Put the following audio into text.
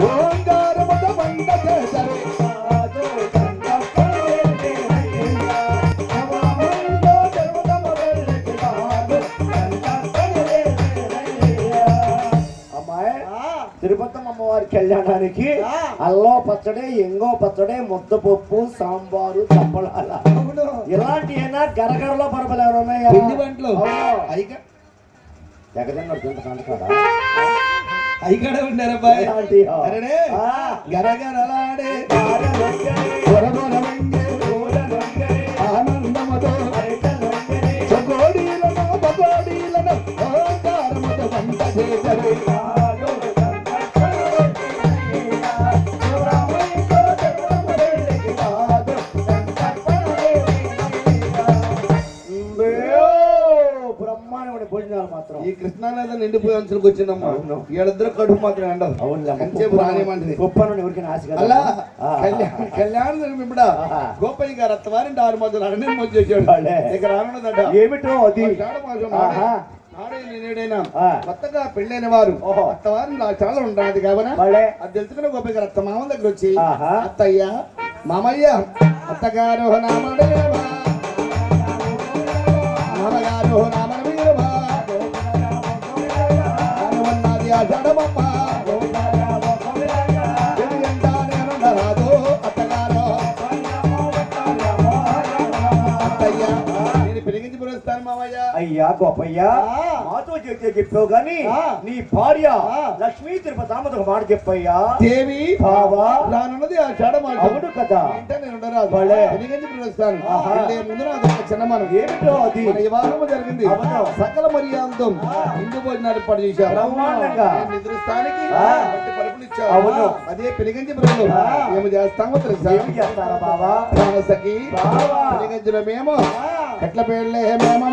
ఓంకారముతో వంట చేసరే తిరుపతమ్మ అమ్మవారి కళ్యాణానికి అల్లం పచ్చడి, ఎంగో పచ్చడి, ముద్దపప్పు, సాంబారు, చప్పడాల ఇలాంటి అయినా గరగరలో పరపలు ఎవరు ఉన్నాయా? పిండి వంటలు అయికాడ ఉండారబ్బా. గరగరలాడే ఆనందమతో చకోడీలను పకోడీలను ఓంకారముతో వంట చేసరే ఈ కృష్ణానది నిండిపోయి అంచులకు వచ్చిందమ్మా. వీళ్ళిద్దరు కడుపు మాత్రం ఎండదు. కళ్యాణం ఇప్పుడు గోపయ్య గారు అత్తవారింటి 6 మధ్యలో అన్ని మధ్య చేశాడు. ఇక రానున్నదట ఏమిటో అది నేడైనా కొత్తగా పెళ్ళైన వారు అత్తవారిని చాలా ఉంటుంది కాబట్టి అది తెలుసుకుని గోపయ్య గారు అత్త మామల దగ్గర వచ్చి అత్తయ్య మామయ్య అత్తగారు నామగారు జడమమ్మ రాదు అత్తగారు అత్తయ్య నేను పెరిగించి పురస్తాను మామయ్య. అయ్యా గోపయ్య మాతో చెప్పావు గాని నీ భార్య లక్ష్మీ తిరుపతి మాట చెప్పయ్యా. దేవి బావా రానున్నది ఆ జడమ అవును కదా నేను పెరిగించి పురస్తాను. ముందు చిన్న మనం ఏమిటో అది వివాహము జరిగింది. సకల మర్యాదతో హిందూ భోజనాలు ఏర్పాటు చేశారు. నిద్రస్థానికి పరుపులు ఇచ్చారు. అదే పెరిగంచి ప్రజలు మేము చేస్తాము తెలుసా? పెరిగంచిలో మేము ఎట్ల పేర్లే మేము